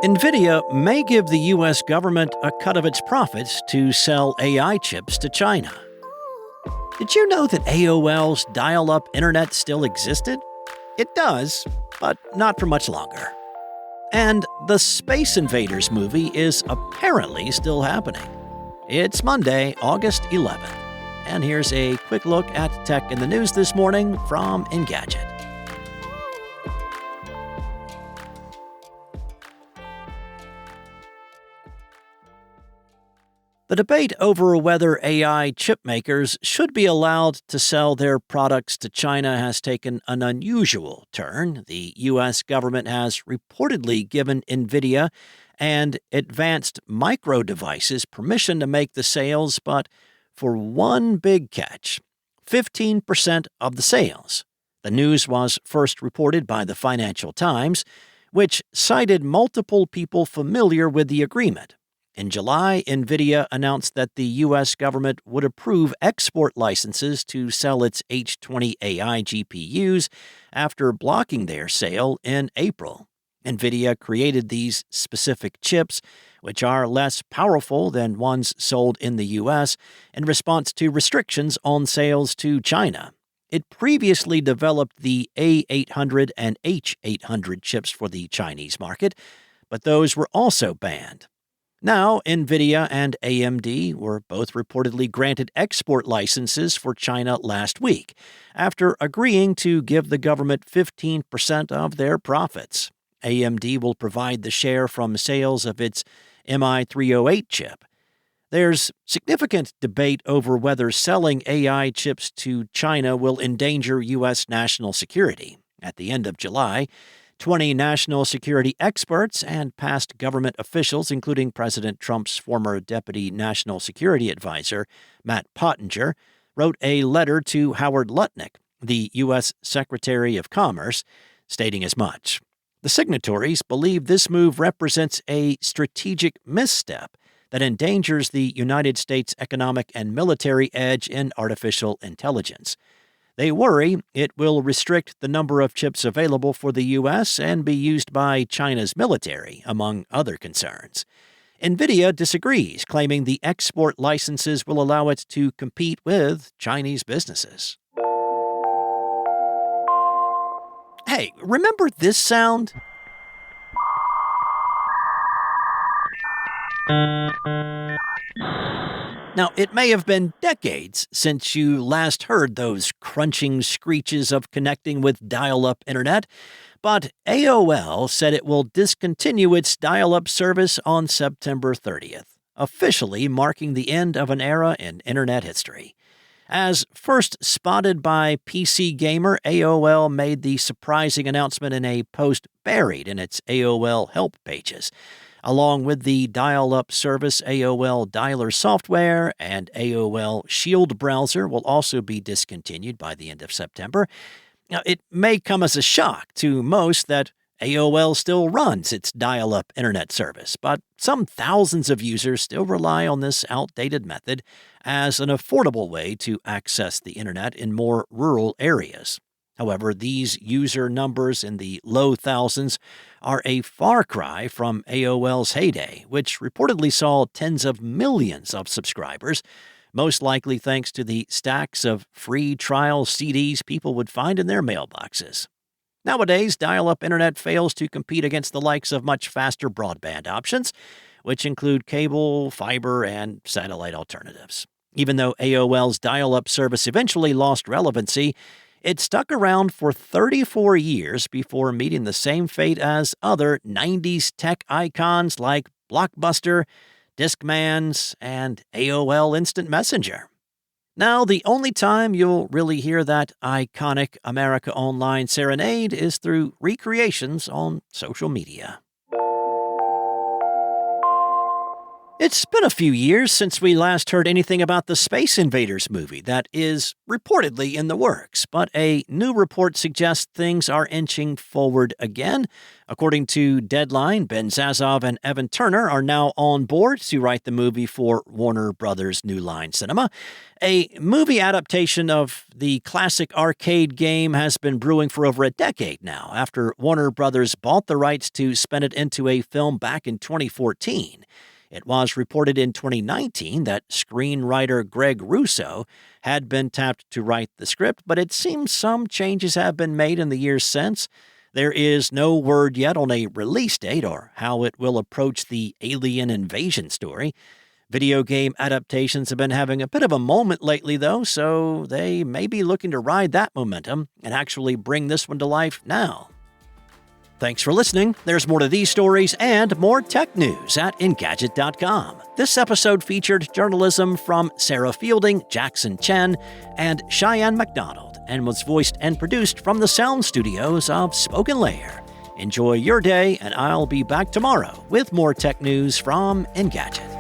NVIDIA may give the U.S. government a cut of its profits to sell AI chips to China. Did you know that AOL's dial up internet still existed? It does, but not for much longer. And the Space Invaders movie is apparently still happening. It's Monday, August 11th, and here's a quick look at tech in the news this morning from Engadget. The debate over whether AI chipmakers should be allowed to sell their products to China has taken an unusual turn. The U.S. government has reportedly given NVIDIA and Advanced Micro Devices permission to make the sales, but for one big catch: 15% of the sales. The news was first reported by the Financial Times, which cited multiple people familiar with the agreement. In July, NVIDIA announced that the U.S. government would approve export licenses to sell its H20 AI GPUs after blocking their sale in April. NVIDIA created these specific chips, which are less powerful than ones sold in the U.S., in response to restrictions on sales to China. It previously developed the A800 and H800 chips for the Chinese market, but those were also banned. Now, NVIDIA and AMD were both reportedly granted export licenses for China last week, after agreeing to give the government 15% of their profits. AMD will provide the share from sales of its MI308 chip. There's significant debate over whether selling AI chips to China will endanger U.S. national security. At the end of July, 20 national security experts and past government officials, including President Trump's former deputy national security advisor, Matt Pottinger, wrote a letter to Howard Lutnick, the U.S. Secretary of Commerce, stating as much. The signatories believe this move represents a strategic misstep that endangers the United States' economic and military edge in artificial intelligence. They worry it will restrict the number of chips available for the U.S. and be used by China's military, among other concerns. NVIDIA disagrees, claiming the export licenses will allow it to compete with Chinese businesses. Hey, remember this sound? Now, it may have been decades since you last heard those crunching screeches of connecting with dial-up internet, but AOL said it will discontinue its dial-up service on September 30th, officially marking the end of an era in internet history. As first spotted by PC Gamer, AOL made the surprising announcement in a post buried in its AOL help pages. Along with the dial-up service, AOL Dialer software and AOL Shield browser will also be discontinued by the end of September. Now, it may come as a shock to most that AOL still runs its dial-up internet service, but some thousands of users still rely on this outdated method as an affordable way to access the internet in more rural areas. However, these user numbers in the low thousands are a far cry from AOL's heyday, which reportedly saw tens of millions of subscribers, most likely thanks to the stacks of free trial CDs people would find in their mailboxes. Nowadays, dial-up internet fails to compete against the likes of much faster broadband options, which include cable, fiber, and satellite alternatives. Even though AOL's dial-up service eventually lost relevancy, it stuck around for 34 years before meeting the same fate as other 90s tech icons like Blockbuster, Discmans, and AOL Instant Messenger. Now, the only time you'll really hear that iconic America Online serenade is through recreations on social media. It's been a few years since we last heard anything about the Space Invaders movie that is reportedly in the works, but a new report suggests things are inching forward again. According to Deadline, Ben Zazov and Evan Turner are now on board to write the movie for Warner Brothers' New Line Cinema. A movie adaptation of the classic arcade game has been brewing for over a decade now, after Warner Brothers bought the rights to spin it into a film back in 2014. It was reported in 2019 that screenwriter Greg Russo had been tapped to write the script, but it seems some changes have been made in the years since. There is no word yet on a release date or how it will approach the alien invasion story. Video game adaptations have been having a bit of a moment lately, though, so they may be looking to ride that momentum and actually bring this one to life now. Thanks for listening. There's more to these stories and more tech news at Engadget.com. This episode featured journalism from Sarah Fielding, Jackson Chen, and Cheyenne McDonald, and was voiced and produced from the sound studios of Spoken Layer. Enjoy your day, and I'll be back tomorrow with more tech news from Engadget.